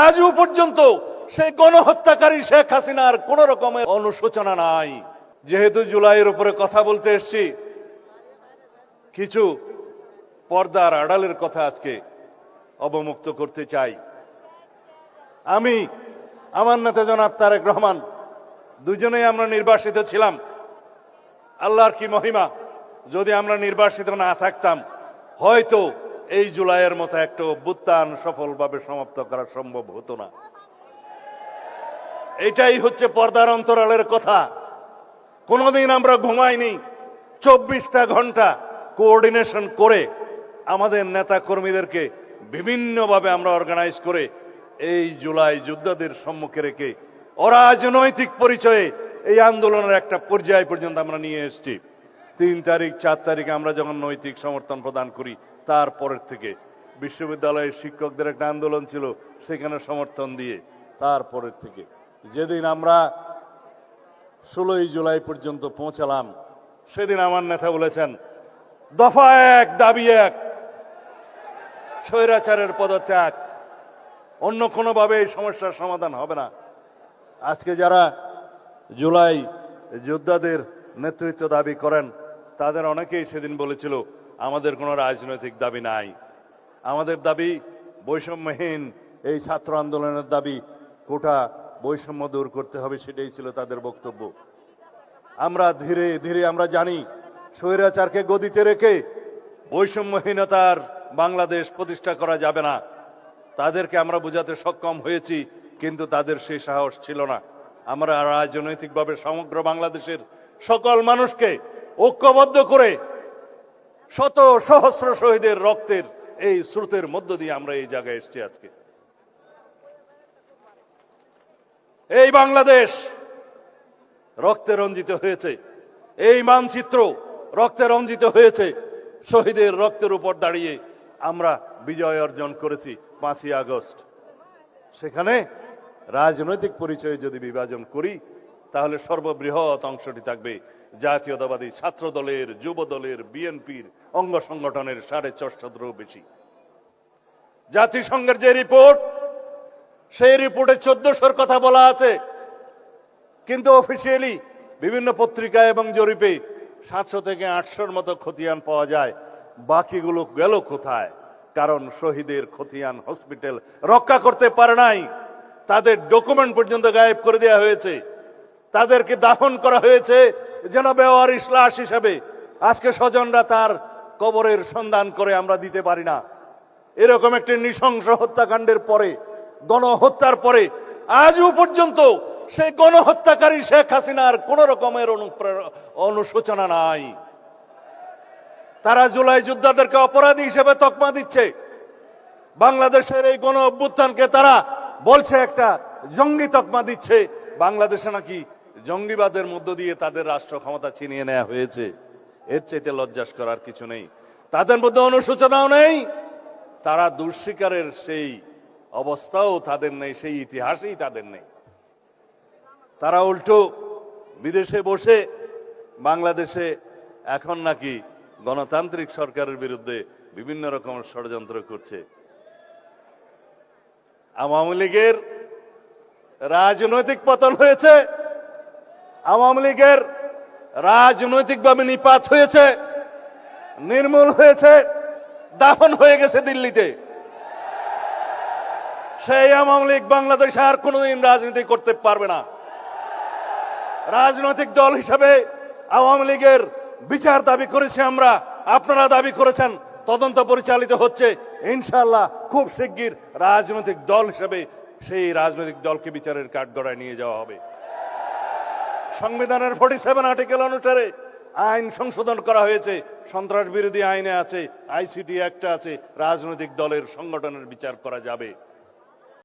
আজও পর্যন্ত সেই গণহত্যাকারী শেখ হাসিনার কোন রকমের অনুশোচনা নাই। যেহেতু জুলাইয়ের উপরে কথা বলতে এসেছি, কিছু পর্দার আড়ালের কথা আজকে অবমুক্ত করতে চাই। আমি, আমার নেতা জনাব তারেক রহমান, দুজনেই আমরা নির্বাসিত ছিলাম। আল্লাহর কি মহিমা, যদি আমরা নির্বাসিত না থাকতাম হয়তো এই জুলাইয়ের মতো একটা অভ্যুত্থান সফলভাবে সমাপ্ত করা সম্ভব হতো না। এটাই হচ্ছে পর্দার অন্তরালের কথা। কোনোদিন আমরা ঘুমাইনি। 24টা ঘন্টা কোঅর্ডিনেশন করে আমাদের নেতা কর্মীদেরকে বিভিন্নভাবে আমরা অর্গানাইজ করে এই জুলাই যোদ্ধাদের সম্মুখে রেখে অরাজনৈতিক পরিচয়ে এই আন্দোলনের একটা পর্যায় পর্যন্ত আমরা নিয়ে এসেছি। 3 তারিখ 4 তারিখে আমরা যখন নৈতিক সমর্থন প্রদান করি, তারপরের থেকে বিশ্ববিদ্যালয়ের শিক্ষকদের একটা আন্দোলন ছিল, সেখানে সমর্থন দিয়ে তারপরের থেকে যেদিন আমরা 16ই জুলাই পর্যন্ত পৌঁছালাম, সেদিন আমার নেতা বলেছেন, দফা 1 দাবি 1, স্বৈরাচারের পদত্যাগ, অন্য কোনোভাবে এই সমস্যার সমাধান হবে না। আজকে যারা জুলাই যোদ্ধাদের নেতৃত্ব দাবি করেন, তাদের অনেকেই সেদিন বলেছিল আমাদের কোনো রাজনৈতিক দাবি নাই, আমাদের দাবি বৈষম্যহীন এই ছাত্র আন্দোলনের দাবি, কোটা বৈষম্য দূর করতে হবে, সেটাই ছিল তাদের বক্তব্য। আমরা ধীরে ধীরে আমরা জানি স্বৈরাচারকে গদিতে রেখে বৈষম্যহীনতার বাংলাদেশ প্রতিষ্ঠা করা যাবে না। তাদেরকে আমরা বোঝাতে সক্ষম হয়েছি, কিন্তু তাদের সেই সাহস ছিল না। আমরা রাজনৈতিকভাবে সমগ্র বাংলাদেশের সকল মানুষকে ঐক্যবদ্ধ করে শত সহস্র শহীদের রক্তের এই স্রোতের মধ্য দিয়ে আমরা এই জায়গায় এসেছি। আজকে এই বাংলাদেশ রক্তে রঞ্জিত হয়েছে, এই মানচিত্র রক্তে রঞ্জিত হয়েছে। শহীদের রক্তের উপর দাঁড়িয়ে আমরা বিজয় অর্জন করেছি 5ই আগস্ট। সেখানে রাজনৈতিক পরিচয়ে যদি বিভাজন করি, তাহলে সর্ববৃহৎ অংশটি থাকবে জাতীয়তাবাদী ছাত্র দলের, যুব দলের, বিএনপির অঙ্গ সংগঠনের 450-ও বেশি। জাতিসংঘের যে রিপোর্ট, সেই রিপোর্টে 1400-র কথা বলা আছে, কিন্তু অফিসিয়ালি বিভিন্ন পত্রিকা এবং জরিপে 700 থেকে 800-র মতো খতিয়ান পাওয়া যায়। বাকিগুলো গেল কোথায়? কারণ শহীদের খতিয়ান হসপিটাল রক্ষা করতে পারে নাই, তাদের ডকুমেন্ট পর্যন্ত গায়েব করে দেওয়া হয়েছে, তাদেরকে দাফন করা হয়েছে যেন বেওয়ারিশ লাশ হিসেবে। আজকে স্বজনরা তার কবরের সন্ধান করে আমরা দিতে পারি না। এরকম একটি নৃশংস হত্যাকাণ্ডের পরে, গণহত্যার পরে আজও পর্যন্ত সেই গণহত্যাকারী শেখ হাসিনার কোন রকমের অনুশোচনা নাই। তারা জুলাই যোদ্ধাদেরকে অপরাধী হিসেবে তকমা দিচ্ছে। বাংলাদেশের এই গণ অভ্যুত্থানকে তারা বলছে একটা জঙ্গি তকমা দিচ্ছে। বাংলাদেশে নাকি জঙ্গিবাদের মধ্য দিয়ে তাদের রাষ্ট্র ক্ষমতা ছিনিয়ে নেওয়া হয়েছে। এর চাইতে লজ্জাস করার কিছু নেই। তাদের মধ্যে অনুশোচনাও নেই, তারা দুঃস্বীকারের সেই অবস্থাও তাদের নেই, সেই ইতিহাসেই তাদের নেই। তারা উল্টো বিদেশে বসে বাংলাদেশে এখন নাকি গণতান্ত্রিক সরকারের বিরুদ্ধে বিভিন্ন রকমের ষড়যন্ত্র করছে। আওয়ামী লীগের রাজনৈতিক পতন হয়েছে, আওয়ামী লীগের রাজনৈতিকভাবে নিপাত হয়েছে, নির্মূল হয়েছে, দাফন হয়ে গেছে দিল্লিতে। সেই আওয়ামী লীগ বাংলাদেশে আর কোনোদিন রাজনীতি করতে পারবে না। রাজনৈতিক দল হিসেবে আওয়ামী লীগের বিচার দাবি করেছি আমরা, আপনারা দাবি করেছেন, তদন্ত পরিচালিত হচ্ছে। ইনশাআল্লাহ খুব শিগগির রাজনৈতিক দল হিসেবে সেই রাজনৈতিক দলকে বিচারের কাঠগড়ায় নিয়ে যাওয়া হবে। সংবিধানের 47 আর্টিকেল অনুসারে আইন সংশোধন করা হয়েছে, সন্ত্রাস বিরোধী আইনে আছে, আইসিটি অ্যাক্টে আছে, রাজনৈতিক দলের সংগঠনের বিচার করা যাবে।